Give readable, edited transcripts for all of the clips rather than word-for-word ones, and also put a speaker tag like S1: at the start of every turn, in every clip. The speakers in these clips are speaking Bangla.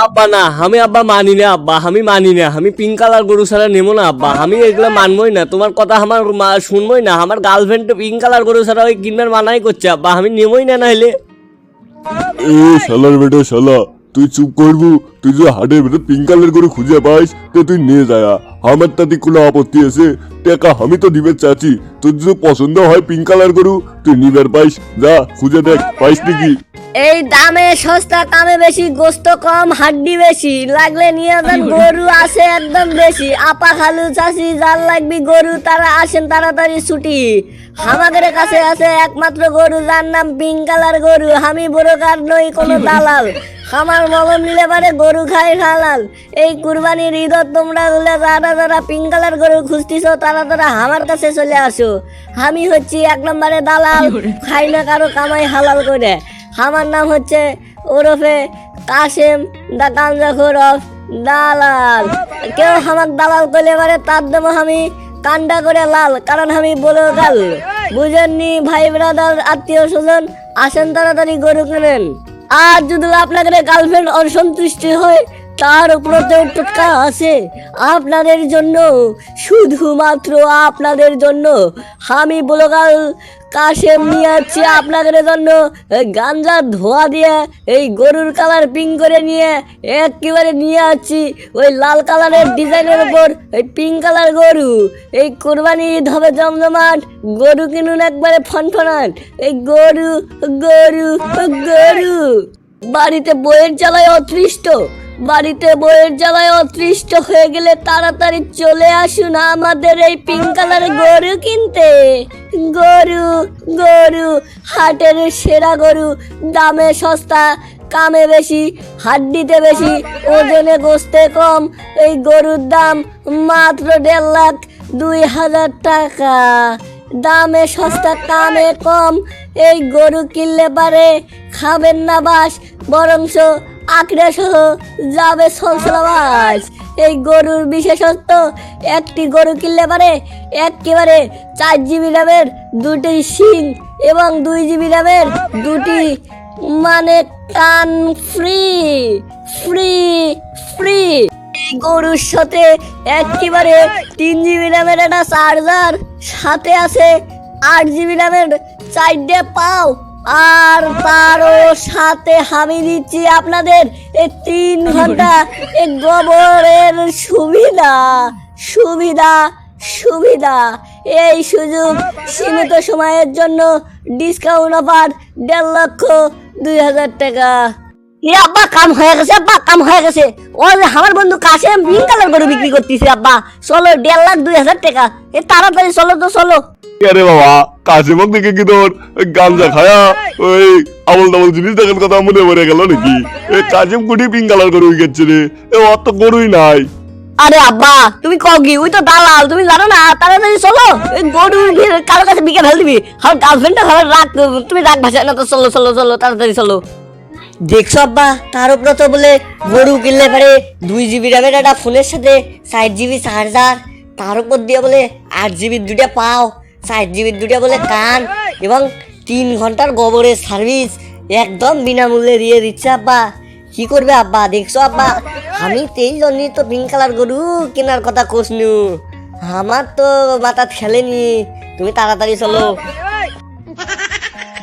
S1: আব্বা না, আমি আব্বা মানি না আব্বা, আমি মানি না, আমি পিঙ্ক কালার গরু ছাড়া নেবো না আব্বা, আমি এগুলো মানবই না, তোমার কথা আমার শুনবই না, আমার গার্লফ্রেন্ড পিঙ্ক কালার গরু ছাড়া ওই কিনবার মানাই করছে আব্বা, আমি নেবই না নাইলে।
S2: এ শালার বেটা শালা, তুই চুপ করবু? তুই যদি হাটের ভেতর পিঙ্ক কালার করে খুঁজে পাইস তো তুই নিয়ে যায়, আমার তাতে কোনো আপত্তি আছে? টাকা আমি তো দিবে চাচ্ছি, তোর যদি পছন্দ হয় পিঙ্ক কালার গরু তুই নিবার পাইস, যা খুঁজে দেখ পাইস নাকি।
S3: এই দামে সস্তা, কামে বেশি, গোস্ত কম, হাড্ডি বেশি, লাগলে নিয়ে যান, গরু আছে একদম বেশি। আপা খালু চাষি যার লাগবি গরু তারা আসেন তাড়াতাড়ি ছুটি। আমাদের কাছে আছে একমাত্র গরু যার নাম পিঙ্ক কালার গরু। আমি ব্রোকার নই কোনো দালাল, আমার মলম নিলে পারে গরু খাই হালাল। এই কুরবানির ঈদত তোমরা হলে যারা যারা পিঙ্ক কালার গরু খুঁজতেছো তারা তারা আমার কাছে চলে আসো। আমি হচ্ছি এক নম্বরে দালাল, খাই না কারো কামাই হালাল করে। আমার নাম হচ্ছে ওরফে কাশেম দা কাঞ্জাখোর অফ দালাল। কেউ আমার দালাল করলে পারে তার দেবো আমি কান্ডা করে লাল, কারণ আমি বলে গাল। বুঝেননি ভাই ব্রাদার আত্মীয় স্বজন, আসেন তাড়াতাড়ি গরু কেনেন। আর যদি আপনাদের গার্লফ্রেন্ড অসন্তুষ্টি হয় তার উপরে টোটকা আছে আপনাদের জন্য, শুধুমাত্র আপনাদের জন্য। আমি ব্লগার কাশেম নিয়ে যাচ্ছি আপনাদের জন্য গাঞ্জার ধোয়া দিয়ে এই গরুর কালার পিঙ্ক করে নিয়ে একেবারে নিয়ে যাচ্ছি ওই লাল কালারের ডিজাইনের উপর ওই পিঙ্ক কালার গরু। এই কোরবানি ঈদ হবে জমজমাট, গরু কিনুন একবারে ফনফনাট। এই গরু গরু গরু। বাড়িতে বইয়ের জ্বালায় অতৃষ্ট, বাড়িতে বইয়ের জ্বালায় অতৃষ্ট হয়ে গেলে তাড়াতাড়ি চলে আসুন আমাদের এই পিঙ্ক কালারের গরু কিনতে। গরু গরু, হাটের সেরা গরু, দামে সস্তা, কামে বেশি, হাড্ডিতে বেশি, ওজনে গোস্তে কম। এই গরুর দাম মাত্র 1,02,000 টাকা। দামে সস্তা, কামে কম। এই গরু কিনলে পারে খাবেন না বাস, বরংশ আঁকড়ে সহ যাবে সলসলাবাস। এই গরুর বিশেষত্ব, একটি গরু কিনলে পারে একেবারে 4 জিবি র্যামের 2টি শিং এবং 2 জিবি র্যামের 2টি মানে কান ফ্রি ফ্রি ফ্রি। এই গরুর সাথে একেবারে 3 জিবি র্যামের একটা চার্জার, সাথে আছে 8 জিবি র্যামের 4টে পাও, আর তারও সাথে আমি দিচ্ছি আপনাদের এই 3 ঘন্টা এই গোবরের সুবিধা সুবিধা সুবিধা। এই সুযোগ সীমিত সময়ের জন্য, ডিসকাউন্ট অফার 1,02,000 টাকা। এ আব্বা কাম হয়ে গেছে, আব্বা কাম হয়ে গেছে। ও আমার বন্ধু কাশেম পিঙ্ক কালার গরু বিক্রি করতেছে আব্বা, চলো 1,02,000 টাকা। এ তাড়াতাড়ি চলো তো চলো।
S2: আরে বাবা, কাশিমক দেখে কি তোর গাঞ্জা খায়া ওই আবল তাবল জিনিস দেখার কথা মনে পড়ে গেল নাকি? এ কাশিম কুটি পিঙ্ক কালার গরু গেছে রে, এ অত তো গরুই নাই।
S3: আরে আব্বা তুমি কও কি, ওই তো দালাল, তুমি জানো না? তাড়াতাড়ি চলো, এই গরু কারো কাছে বিকে ফেল দিবি। আমার গার্লফ্রেন্ডটা খাবার রাগ, তুমি রাগ ভাষা না তো, চলো চলো চলো তাড়াতাড়ি চলো। দেখছো আব্বা, তার উপরে তো বলে গরু কিনলে পারে 2 জিবি র্যামের একটা ফোনের সাথে 4 জিবি চার্জার, তার উপর দিয়ে বলে 8 জিবির 2টা পাও, 4 জিবির 2টা বলে কান এবং 3 ঘন্টার গোবরের সার্ভিস একদম বিনামূল্যে দিয়ে দিচ্ছে আব্বা। কি করবে আব্বা? দেখছো আব্বা, আমি তেই জন্যই তো পিঙ্ক কালার গরু কেনার কথা কষনু, আমার তো মাথা খেলেনি। তুমি তাড়াতাড়ি চলো।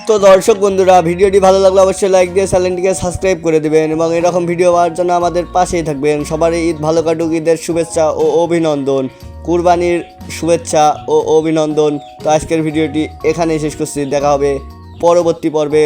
S1: তো দর্শক বন্ধুরা, ভিডিওটি ভালো লাগলে অবশ্যই লাইক দিয়ে চ্যানেলটিকে সাবস্ক্রাইব করে দেবেন এবং এরকম ভিডিও পাওয়ার জন্য আমাদের পাশেই থাকবেন। সবারই ঈদ ভালো কাটুক, ঈদের শুভেচ্ছা ও অভিনন্দন, কুরবানির শুভেচ্ছা ও অভিনন্দন। তো আজকের ভিডিওটি এখানেই শেষ করছি, দেখা হবে পরবর্তী পর্বে।